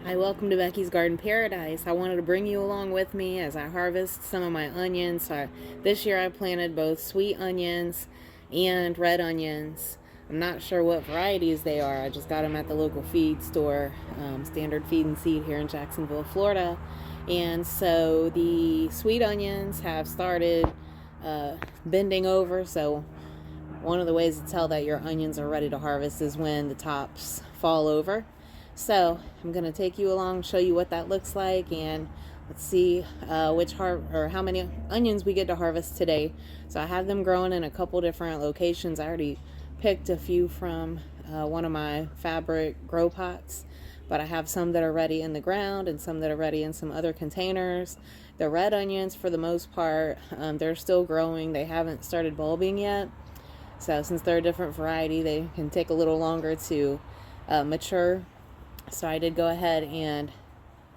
Hi, welcome to Becky's Garden Paradise. I wanted to bring you along with me as I harvest some of my onions. This year I planted both sweet onions and red onions. I'm not sure what varieties they are. I just got them at the local feed store, Standard Feed and Seed here in Jacksonville, Florida. And so the sweet onions have started bending over. So one of the ways to tell that your onions are ready to harvest is when the tops fall over. So I'm going to take you along, show you what that looks like, and let's see how many onions we get to harvest today. So I have them growing in a couple different locations. I already picked a few from one of my fabric grow pots, but I have some that are ready in the ground and some that are ready in some other containers. The red onions, for the most part, they're still growing. They haven't started bulbing yet. So since they're a different variety, they can take a little longer to mature. So I did go ahead and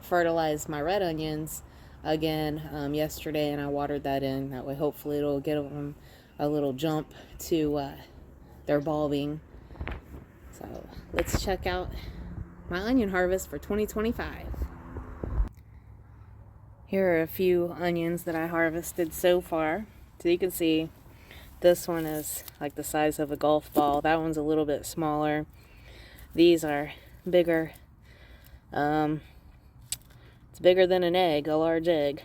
fertilize my red onions again yesterday, and I watered that in. That way hopefully it'll give them a little jump to their bulbing. So let's check out my onion harvest for 2025. Here are a few onions that I harvested so far. So you can see this one is like the size of a golf ball. That one's a little bit smaller. These are bigger. It's bigger than an egg, a large egg.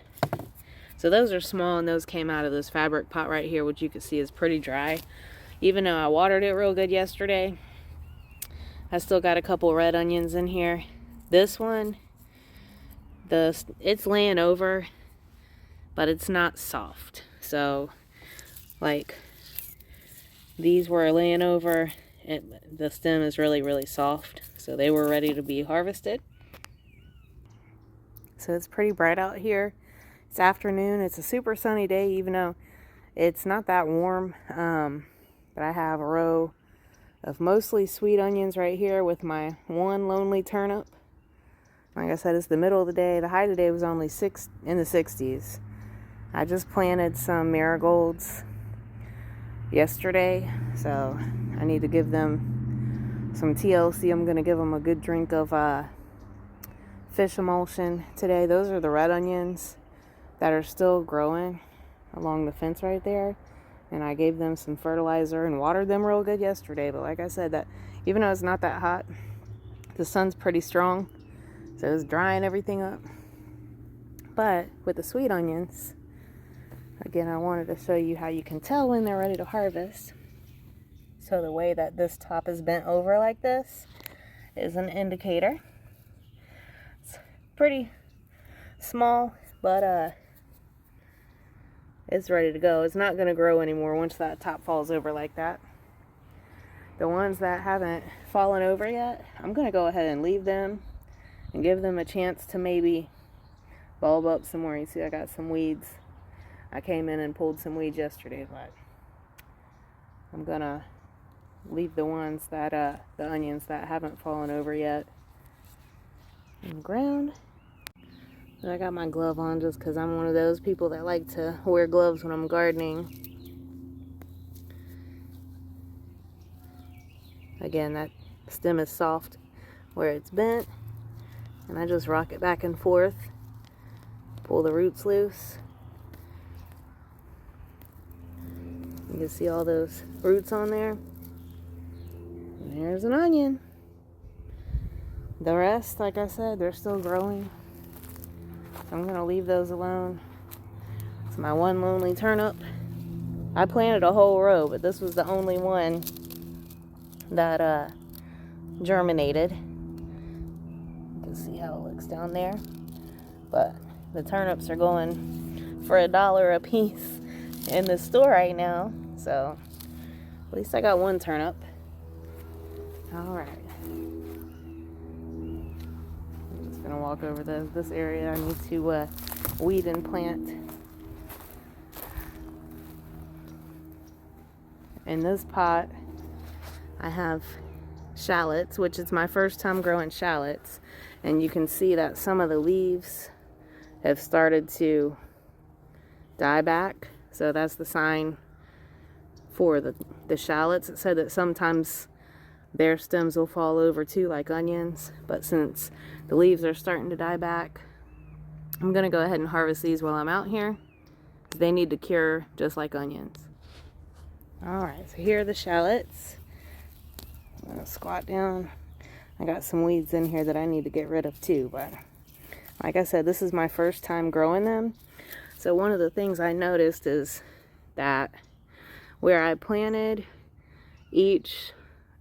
So those are small, and those came out of this fabric pot right here, which you can see is pretty dry. Even though I watered it real good yesterday, I still got a couple red onions in here. This one, it's laying over, but it's not soft. So, like, these were laying over, and the stem is really, really soft. So they were ready to be harvested. So it's pretty bright out here. It's afternoon. It's a super sunny day, even though it's not that warm. But I have a row of mostly sweet onions right here with my one lonely turnip. Like I said, it's the middle of the day. The high today was only in the 60s. I just planted some marigolds yesterday, so I need to give them some TLC. I'm going to give them a good drink of fish emulsion today. Those are the red onions that are still growing along the fence right there, and I gave them some fertilizer and watered them real good yesterday. But like I said, that even though it's not that hot, the sun's pretty strong, so it's drying everything up. But with the sweet onions, again, I wanted to show you how you can tell when they're ready to harvest. So the way that this top is bent over like this is an indicator. It's pretty small, but it's ready to go. It's not going to grow anymore once that top falls over like that. The ones that haven't fallen over yet, I'm going to go ahead and leave them and give them a chance to maybe bulb up some more. You see I got some weeds. I came in and pulled some weeds yesterday, but I'm going to leave the ones that, the onions that haven't fallen over yet in the ground. And I got my glove on just because I'm one of those people that like to wear gloves when I'm gardening. Again, that stem is soft where it's bent, and I just rock it back and forth, pull the roots loose. You can see all those roots on there. And there's an onion. The rest, like I said, they're still growing. So I'm going to leave those alone. It's my one lonely turnip. I planted a whole row, but this was the only one that germinated. You can see how it looks down there. But the turnips are going for $1 a piece in the store right now. So at least I got one turnip. All right. I'm just going to walk over this area. I need to weed and plant. In this pot, I have shallots, which is my first time growing shallots. And you can see that some of the leaves have started to die back. So that's the sign for the shallots. It said that sometimes their stems will fall over too, like onions. But since the leaves are starting to die back, I'm gonna go ahead and harvest these while I'm out here. They need to cure just like onions. Alright, so here are the shallots. I'm gonna squat down. I got some weeds in here that I need to get rid of too, but like I said, this is my first time growing them. So one of the things I noticed is that where I planted each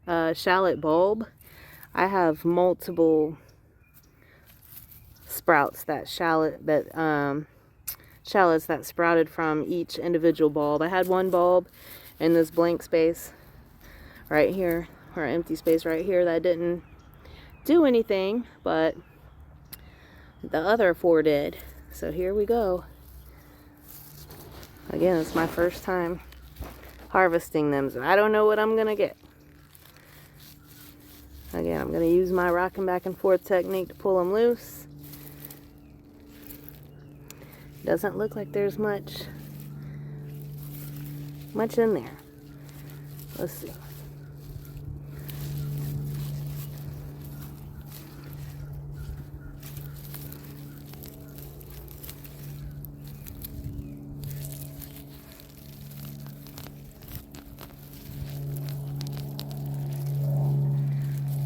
shallot bulb, I have multiple sprouts shallots that sprouted from each individual bulb. I had one bulb in this blank space right here, or empty space right here, that didn't do anything, but the other 4 did. So here we go. Again, it's my first time harvesting them, so I don't know what I'm gonna get. Again, I'm gonna use my rocking back and forth technique to pull them loose. Doesn't look like there's much in there. Let's see.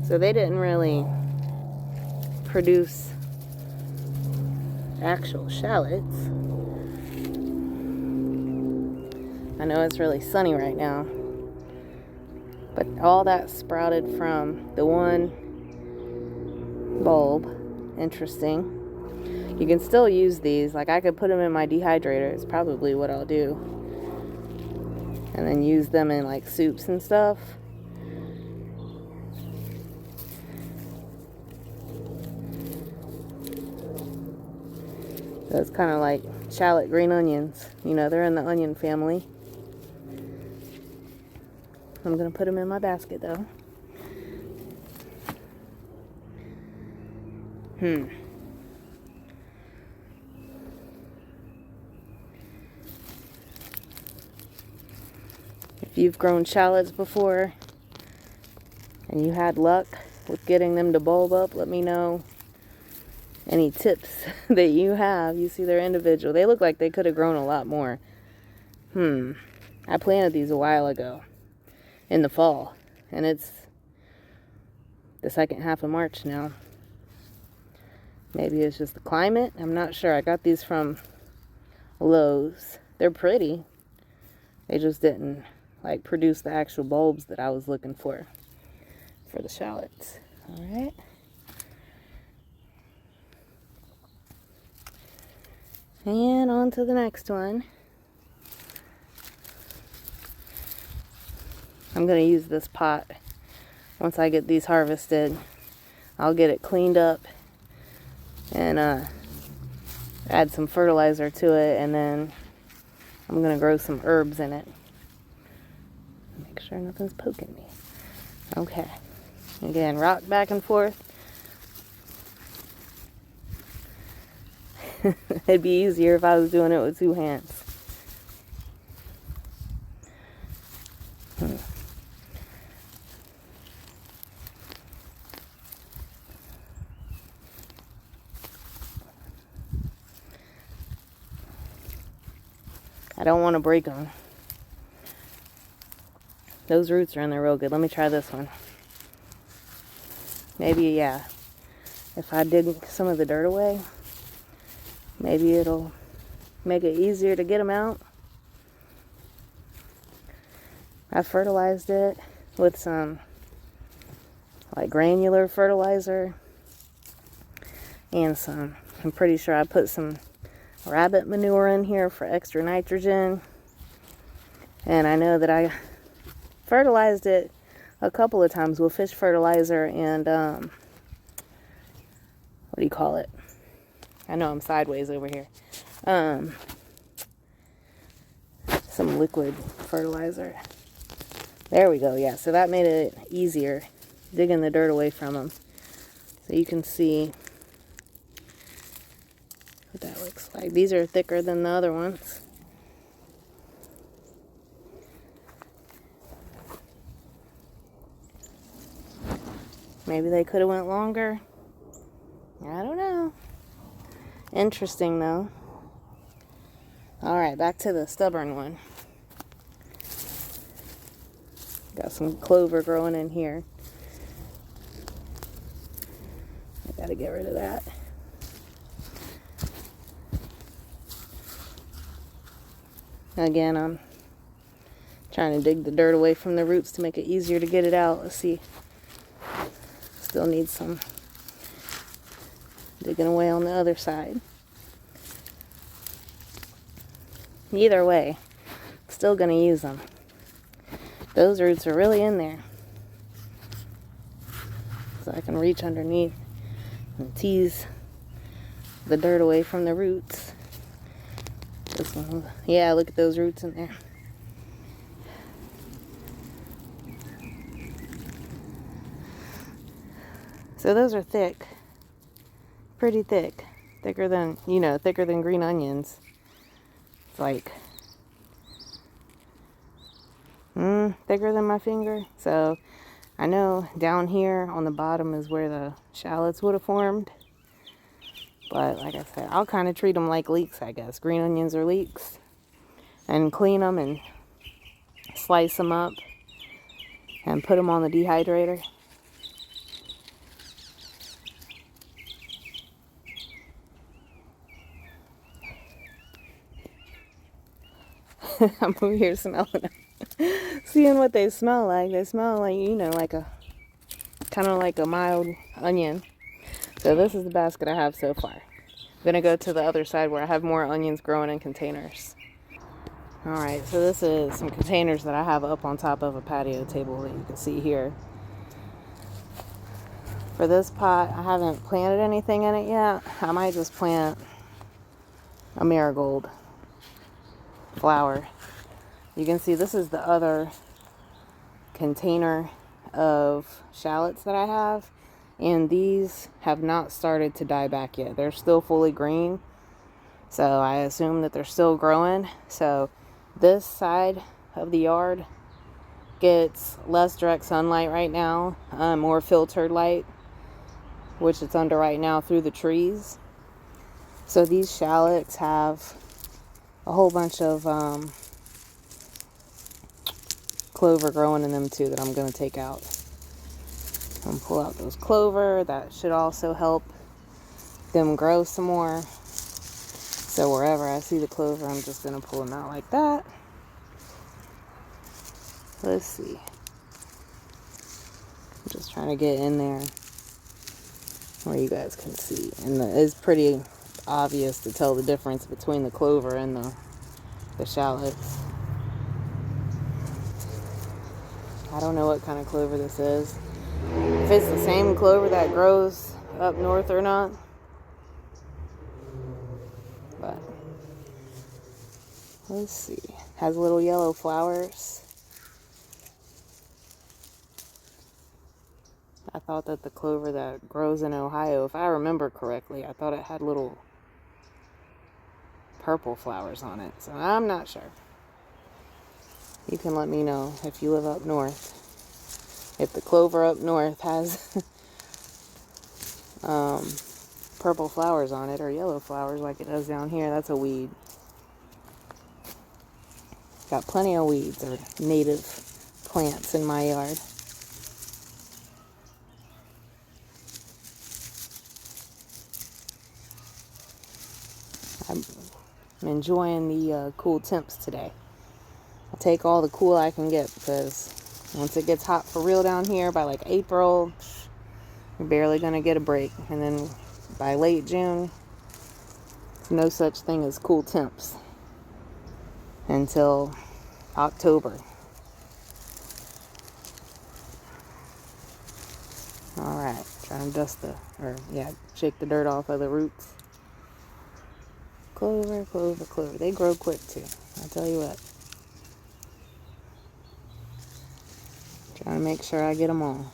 So they didn't really produce actual shallots. I know it's really sunny right now, but all that sprouted from the one bulb. Interesting. You can still use these. Like, I could put them in my dehydrator. It's probably what I'll do. And then use them in like soups and stuff. So it's kind of like shallot green onions. You know, they're in the onion family. I'm going to put them in my basket though. If you've grown shallots before and you had luck with getting them to bulb up, let me know any tips that you have. You see, they're individual. They look like they could have grown a lot more. I planted these a while ago in the fall, and it's the second half of March now. Maybe it's just the climate. I'm not sure. I got these from Lowe's. They're pretty. They just didn't like produce the actual bulbs that I was looking for the shallots. All right. And on to the next one. I'm going to use this pot. Once I get these harvested, I'll get it cleaned up and add some fertilizer to it, and then I'm going to grow some herbs in it. Make sure nothing's poking me. Okay. Again, rock back and forth. It'd be easier if I was doing it with 2 hands. I don't want to break them. Those roots are in there real good. Let me try this one. Maybe, yeah, if I dig some of the dirt away, maybe it'll make it easier to get them out. I fertilized it with some like granular fertilizer and I'm pretty sure I put some rabbit manure in here for extra nitrogen. And I know that I fertilized it a couple of times with fish fertilizer and what do you call it? I know I'm sideways over here. Some liquid fertilizer. There we go. Yeah, so that made it easier digging the dirt away from them. So you can see what that looks like. These are thicker than the other ones. Maybe they could have went longer. I don't know. Interesting though. Alright, back to the stubborn one. Got some clover growing in here. I gotta get rid of that. Again, I'm trying to dig the dirt away from the roots to make it easier to get it out. Let's see. Still need some digging away on the other side. Either way, still gonna use them. Those roots are really in there. So I can reach underneath and tease the dirt away from the roots. This one, yeah, look at those roots in there. So those are thick. Pretty thick. Thicker than, thicker than green onions. It's like, thicker than my finger. So I know down here on the bottom is where the shallots would have formed. But like I said, I'll kind of treat them like leeks, I guess. Green onions are leeks. And clean them and slice them up and put them on the dehydrator. I'm over here smelling them. Seeing what they smell like. They smell like, kind of like a mild onion. So this is the basket I have so far. I'm going to go to the other side where I have more onions growing in containers. Alright, so this is some containers that I have up on top of a patio table that you can see here. For this pot, I haven't planted anything in it yet. I might just plant a marigold flower. You can see this is the other container of shallots that I have, and these have not started to die back yet. They're still fully green, so I assume that they're still growing. So this side of the yard gets less direct sunlight right now, more filtered light, which it's under right now through the trees. So these shallots have a whole bunch of clover growing in them too that I'm going to take out. I'm going to pull out those clover. That should also help them grow some more. So wherever I see the clover, I'm just going to pull them out like that. Let's see. I'm just trying to get in there where you guys can see. And it's pretty obvious to tell the difference between the clover and the shallots. I don't know what kind of clover this is. If it's the same clover that grows up north or not. But let's see. Has little yellow flowers. I thought that the clover that grows in Ohio, if I remember correctly, I thought it had little purple flowers on it. So I'm not sure. You can let me know if you live up north. If the clover up north has purple flowers on it or yellow flowers like it does down here, that's a weed. Got plenty of weeds or native plants in my yard. I'm enjoying the cool temps today. I'll take all the cool I can get because once it gets hot for real down here by like April, you're barely going to get a break. And then by late June, no such thing as cool temps until October. Alright, trying to shake the dirt off of the roots. Clover, clover, clover. They grow quick too, I'll tell you what. Trying to make sure I get them all.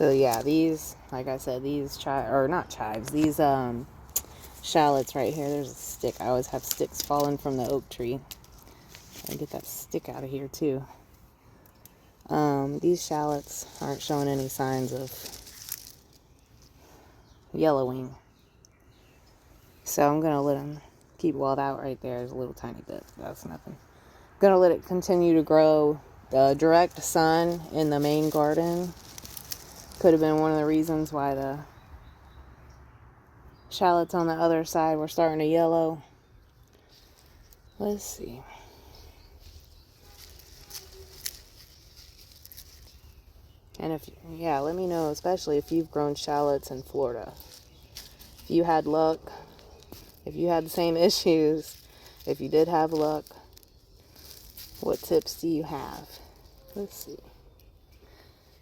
So yeah, these, like I said, these these shallots right here. There's a stick. I always have sticks falling from the oak tree. Try to get that stick out of here too. These shallots aren't showing any signs of yellowing. So I'm going to let them keep walled out right there. There's a little tiny bit. That's nothing. I'm going to let it continue to grow. The direct sun in the main garden could have been one of the reasons why the shallots on the other side were starting to yellow. Let's see. And let me know, especially if you've grown shallots in Florida. If you had luck, if you had the same issues, if you did have luck, what tips do you have? Let's see.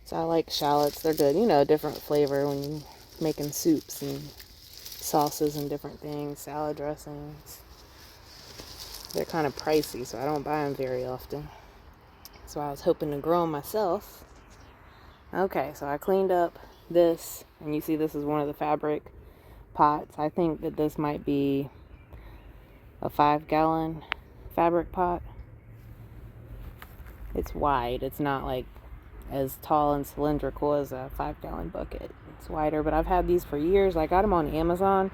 So I like shallots. They're good. You know, different flavor when you're making soups and sauces and different things, salad dressings. They're kind of pricey, so I don't buy them very often. So I was hoping to grow them myself. Okay, so I cleaned up this, and you see this is one of the fabric pots. I think that this might be a 5-gallon fabric pot. It's wide. It's not like as tall and cylindrical as a 5-gallon bucket. It's wider, but I've had these for years. I got them on Amazon,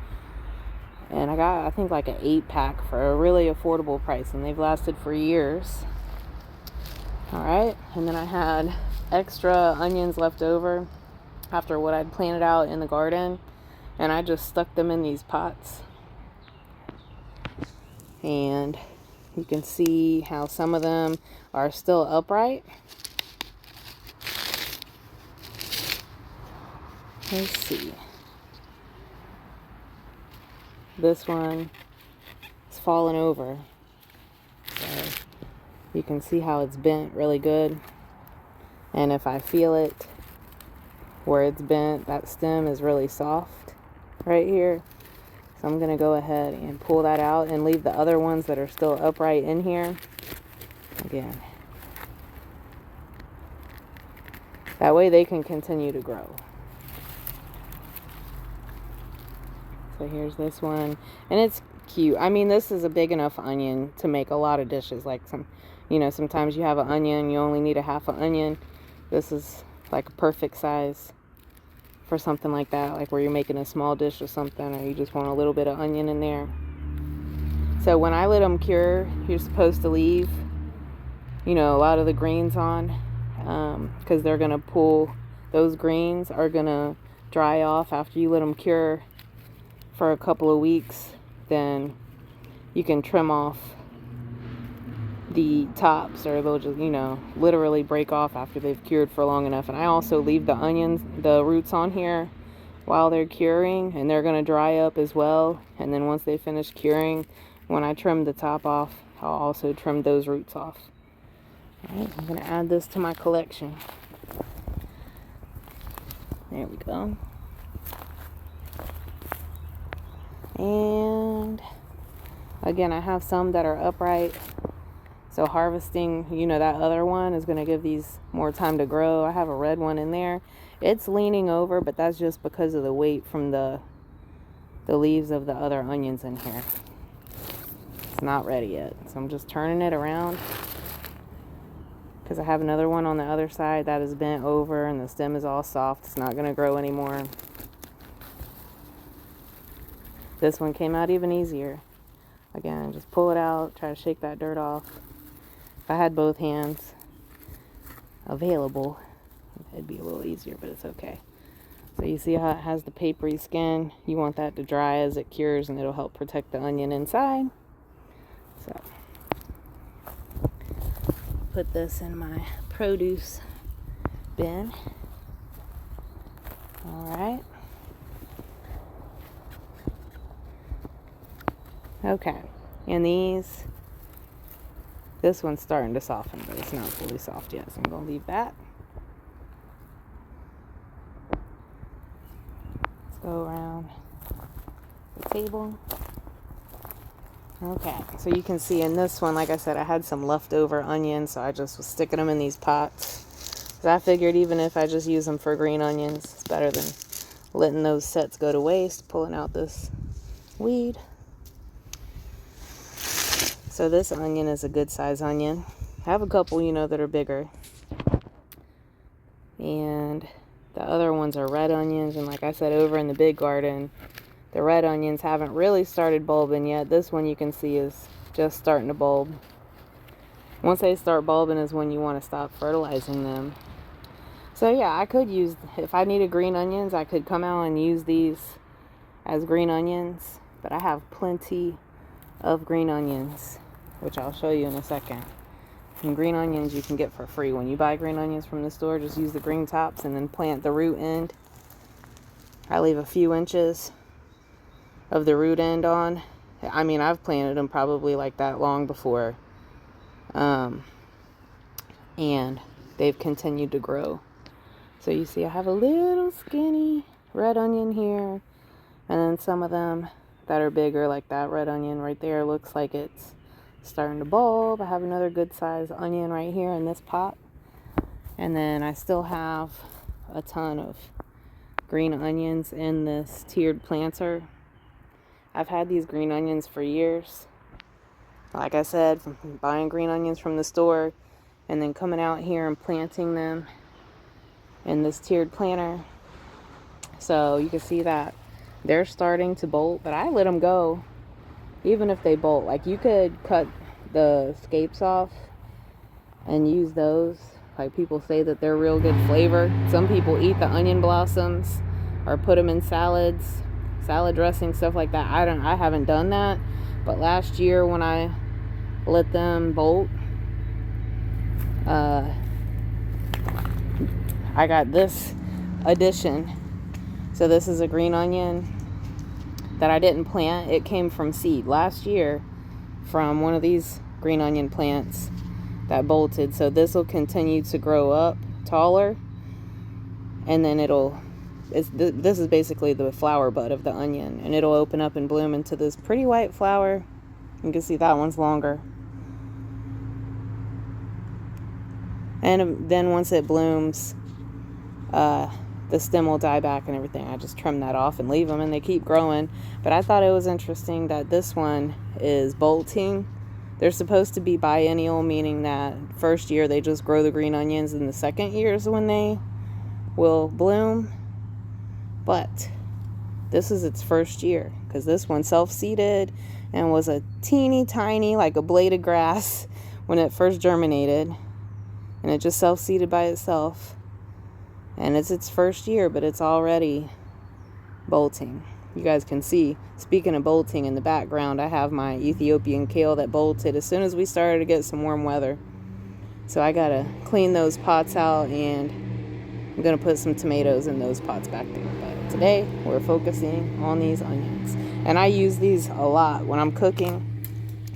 and I got, I think, like an 8-pack for a really affordable price, and they've lasted for years. Alright, and then I had extra onions left over after what I'd planted out in the garden, and I just stuck them in these pots. And you can see how some of them are still upright. Let's see. This one is falling over. So you can see how it's bent really good. And if I feel it where it's bent, that stem is really soft right here. So I'm going to go ahead and pull that out and leave the other ones that are still upright in here. Again. That way they can continue to grow. So here's this one. And it's cute. I mean, this is a big enough onion to make a lot of dishes. Like sometimes you have an onion, you only need a half an onion. This is like a perfect size for something like that, like where you're making a small dish or something, or you just want a little bit of onion in there. So when I let them cure, you're supposed to leave, a lot of the greens on, because they're going to pull, those greens are going to dry off after you let them cure for a couple of weeks. Then you can trim off the tops, or they'll just, literally break off after they've cured for long enough. And I also leave the onions, the roots on here while they're curing, and they're going to dry up as well. And then once they finish curing, when I trim the top off, I'll also trim those roots off. All right, I'm going to add this to my collection. There we go. And again, I have some that are upright. So harvesting, that other one is going to give these more time to grow. I have a red one in there. It's leaning over, but that's just because of the weight from the leaves of the other onions in here. It's not ready yet. So I'm just turning it around, because I have another one on the other side that is bent over and the stem is all soft. It's not going to grow anymore. This one came out even easier. Again, just pull it out, try to shake that dirt off. If I had both hands available, it'd be a little easier, but it's okay. So you see how it has the papery skin? You want that to dry as it cures, and it'll help protect the onion inside. So put this in my produce bin. All right. Okay. And this one's starting to soften, but it's not fully soft yet, so I'm going to leave that. Let's go around the table. Okay, so you can see in this one, like I said, I had some leftover onions, so I just was sticking them in these pots. I figured even if I just use them for green onions, it's better than letting those sets go to waste, pulling out this weed. So this onion is a good size onion. I have a couple, you know, that are bigger. And the other ones are red onions. And like I said, over in the big garden, the red onions haven't really started bulbing yet. This one you can see is just starting to bulb. Once they start bulbing is when you want to stop fertilizing them. So yeah, I could use, if I needed green onions, I could come out and use these as green onions. But I have plenty of green onions, which I'll show you in a second. And green onions you can get for free. When you buy green onions from the store, just use the green tops and then plant the root end. I leave a few inches of the root end on. I mean, I've planted them probably like that long before. And they've continued to grow. So you see I have a little skinny red onion here, and then some of them that are bigger, like that red onion right there, looks like it's starting to bulb. I have another good size onion right here in this pot, and then I still have a ton of green onions in this tiered planter. I've had these green onions for years. Like I said, from buying green onions from the store and then coming out here and planting them in this tiered planter. So you can see that they're starting to bolt, but I let them go even if they bolt. Like, you could cut the scapes off and use those. Like, people say that they're real good flavor. Some people eat the onion blossoms or put them in salads, salad dressing, stuff like that. I haven't done that, but last year when I let them bolt, I got this addition. So this is a green onion that I didn't plant. It came from seed last year from one of these green onion plants that bolted. So this will continue to grow up taller, and then this is basically the flower bud of the onion, and it'll open up and bloom into this pretty white flower. You can see that one's longer. And then once it blooms, the stem will die back and everything. I just trim that off and leave them, and they keep growing. But I thought it was interesting that this one is bolting. They're supposed to be biennial, meaning that first year they just grow the green onions, and the second year is when they will bloom. But this is its first year, because this one self-seeded and was a teeny tiny, like a blade of grass when it first germinated, and it just self-seeded by itself. And it's its first year, but it's already bolting. You guys can see, speaking of bolting, in the background, I have my Ethiopian kale that bolted as soon as we started to get some warm weather. So I gotta clean those pots out, and I'm gonna put some tomatoes in those pots back there. But today we're focusing on these onions. And I use these a lot when I'm cooking.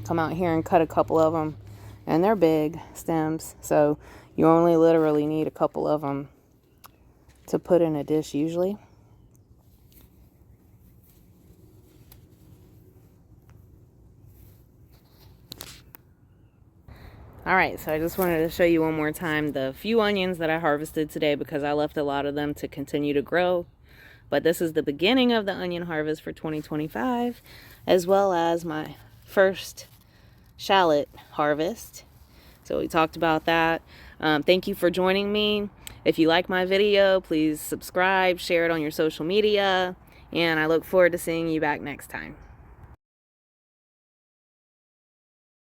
Come out here and cut a couple of them. And they're big stems, so you only literally need a couple of them to put in a dish usually. Alright, so I just wanted to show you one more time the few onions that I harvested today, because I left a lot of them to continue to grow. But this is the beginning of the onion harvest for 2025, as well as my first shallot harvest. So we talked about that. Thank you for joining me. If you like my video, please subscribe, share it on your social media, and I look forward to seeing you back next time.